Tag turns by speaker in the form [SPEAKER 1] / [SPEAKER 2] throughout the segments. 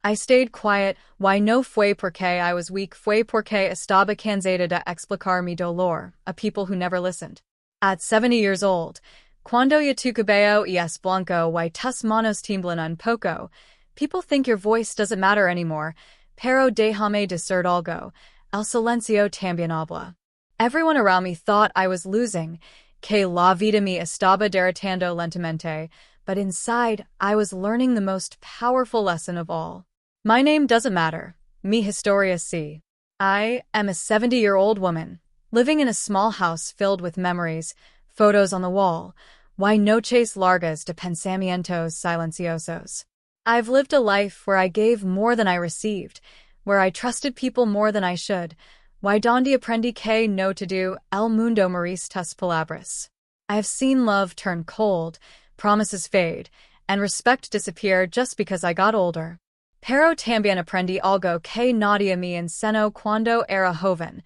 [SPEAKER 1] I stayed quiet. Why no fue porque I was weak, fue porque estaba cansada de explicar mi dolor, a people who never listened. At 70 years old, cuando ya tu cabello es blanco y tus manos tiemblan un poco, people think your voice doesn't matter anymore, pero déjame decir algo, el silencio también habla. Everyone around me thought I was losing, que la vida me estaba derrotando lentamente, but inside, I was learning the most powerful lesson of all. My name doesn't matter. Mi historia sí. I am a 70-year-old woman, living in a small house filled with memories, photos on the wall, y noches largas de pensamientos silenciosos. I've lived a life where I gave more than I received, where I trusted people more than I should, y donde aprendí que no todo el mundo merece tus palabras. I have seen love turn cold, promises fade, and respect disappear just because I got older. Pero también aprendí algo que nadie me enseñó cuando era joven.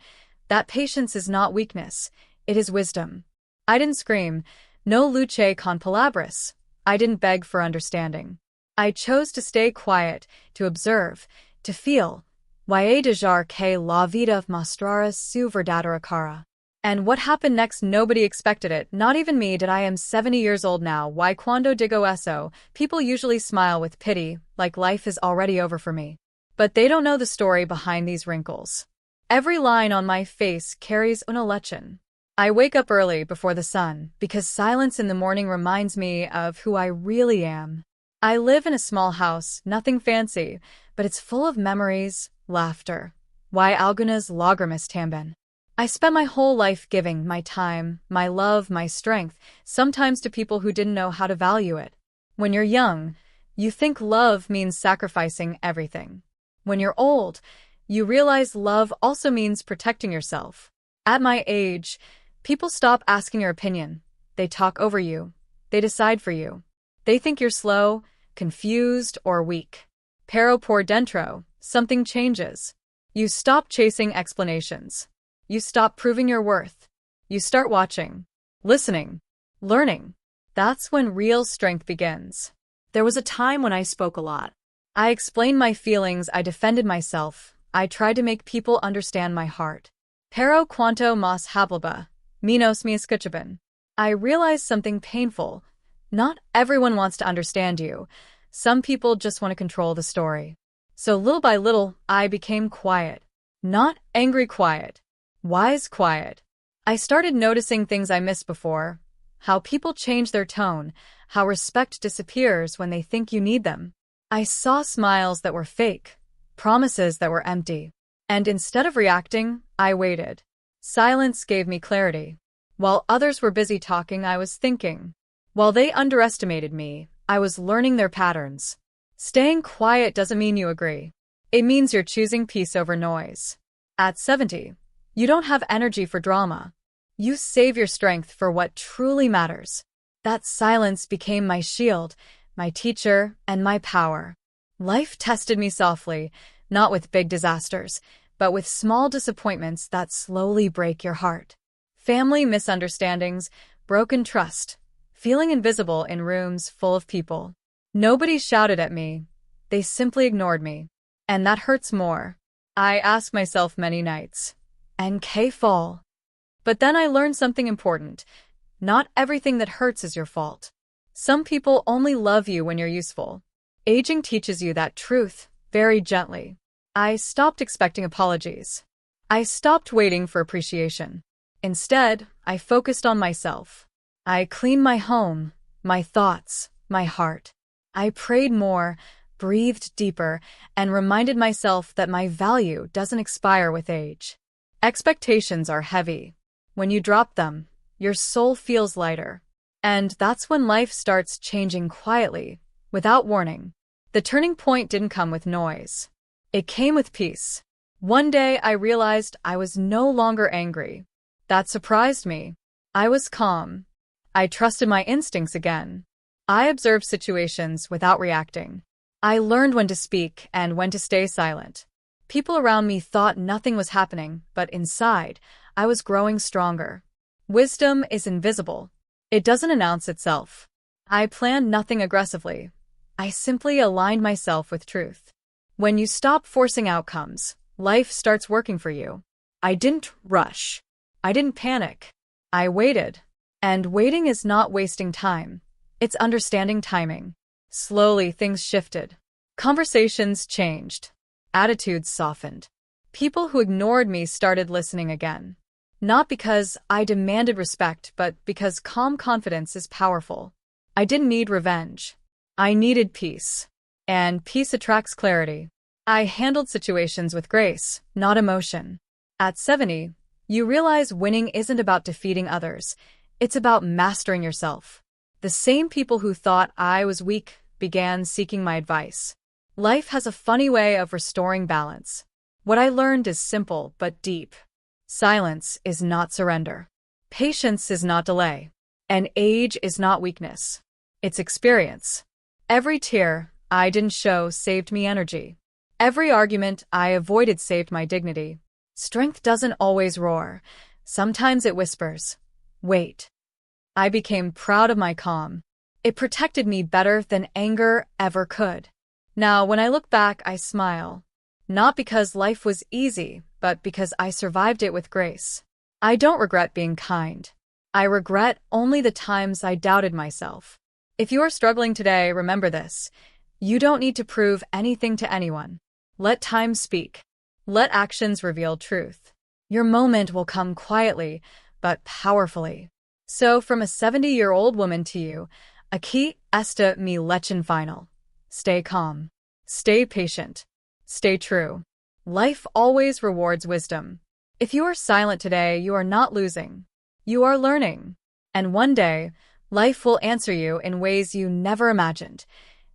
[SPEAKER 1] That patience is not weakness, it is wisdom. I didn't scream, no luché con palabras. I didn't beg for understanding. I chose to stay quiet, to observe, to feel. Y dejar que la vida mostrara su verdadera cara. And what happened next? Nobody expected it, not even me. Did I am 70 years old now. Why cuando digo eso, people usually smile with pity, like life is already over for me. But they don't know the story behind these wrinkles. Every line on my face carries una lección. I wake up early before the sun, because silence in the morning reminds me of who I really am. I live in a small house, nothing fancy, but it's full of memories, laughter. Y algunas lágrimas también. I spent my whole life giving my time, my love, my strength, sometimes to people who didn't know how to value it. When you're young, you think love means sacrificing everything. When you're old, you realize love also means protecting yourself. At my age, people stop asking your opinion. They talk over you. They decide for you. They think you're slow, confused, or weak. Pero por dentro, something changes. You stop chasing explanations. You stop proving your worth. You start watching, listening, learning. That's when real strength begins. There was a time when I spoke a lot. I explained my feelings, I defended myself, I tried to make people understand my heart. Pero cuanto más hablaba, menos me escuchaban. I realized something painful. Not everyone wants to understand you. Some people just want to control the story. So little by little, I became quiet. Not angry quiet. Wise quiet. I started noticing things I missed before. How people change their tone. How respect disappears when they think you need them. I saw smiles that were fake. Promises that were empty. And instead of reacting, I waited. Silence gave me clarity. While others were busy talking, I was thinking. While they underestimated me, I was learning their patterns. Staying quiet doesn't mean you agree. It means you're choosing peace over noise. At 70, you don't have energy for drama. You save your strength for what truly matters. That silence became my shield, my teacher, and my power. Life tested me softly, not with big disasters, but with small disappointments that slowly break your heart. Family misunderstandings, broken trust, feeling invisible in rooms full of people. Nobody shouted at me. They simply ignored me. And that hurts more. I ask myself many nights. And K fall. But then I learned something important. Not everything that hurts is your fault. Some people only love you when you're useful. Aging teaches you that truth, very gently. I stopped expecting apologies. I stopped waiting for appreciation. Instead, I focused on myself. I cleaned my home, my thoughts, my heart. I prayed more, breathed deeper, and reminded myself that my value doesn't expire with age. Expectations are heavy. When you drop them, your soul feels lighter. And that's when life starts changing quietly, without warning. The turning point didn't come with noise. It came with peace. One day I realized I was no longer angry. That surprised me. I was calm. I trusted my instincts again. I observed situations without reacting. I learned when to speak and when to stay silent. People around me thought nothing was happening, but inside, I was growing stronger. Wisdom is invisible. It doesn't announce itself. I planned nothing aggressively. I simply aligned myself with truth. When you stop forcing outcomes, life starts working for you. I didn't rush. I didn't panic. I waited. And waiting is not wasting time. It's understanding timing. Slowly, things shifted. Conversations changed. Attitudes softened. People who ignored me started listening again. Not because I demanded respect, but because calm confidence is powerful. I didn't need revenge. I needed peace. And peace attracts clarity. I handled situations with grace, not emotion. At 70, you realize winning isn't about defeating others. It's about mastering yourself. The same people who thought I was weak began seeking my advice. Life has a funny way of restoring balance. What I learned is simple but deep. Silence is not surrender. Patience is not delay. And age is not weakness. It's experience. Every tear I didn't show saved me energy. Every argument I avoided saved my dignity. Strength doesn't always roar. Sometimes it whispers. Wait. I became proud of my calm. It protected me better than anger ever could. Now, when I look back, I smile. Not because life was easy, but because I survived it with grace. I don't regret being kind. I regret only the times I doubted myself. If you are struggling today, remember this. You don't need to prove anything to anyone. Let time speak. Let actions reveal truth. Your moment will come quietly, but powerfully. So, from a 70-year-old woman to you, aquí está mi lección final. Stay calm. Stay patient. Stay true. Life always rewards wisdom. If you are silent today, you are not losing. You are learning. And one day, life will answer you in ways you never imagined.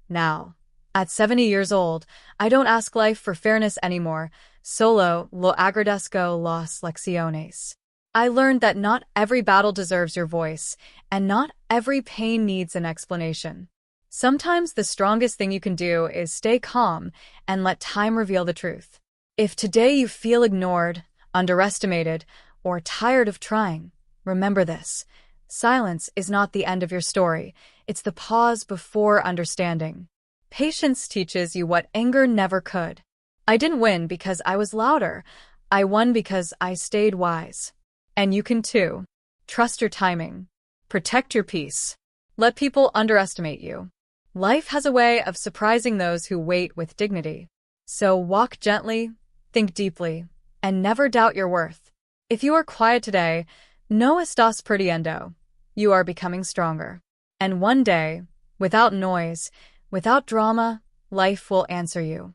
[SPEAKER 1] Now, at 70 years old, I don't ask life for fairness anymore. Solo lo agradezco las lecciones. I learned that not every battle deserves your voice, and not every pain needs an explanation. Sometimes the strongest thing you can do is stay calm and let time reveal the truth. If today you feel ignored, underestimated, or tired of trying, remember this. Silence is not the end of your story. It's the pause before understanding. Patience teaches you what anger never could. I didn't win because I was louder. I won because I stayed wise. And you can too. Trust your timing. Protect your peace. Let people underestimate you. Life has a way of surprising those who wait with dignity. So walk gently, think deeply, and never doubt your worth. If you are quiet today, no estás perdiendo. You are becoming stronger. And one day, without noise, without drama, life will answer you.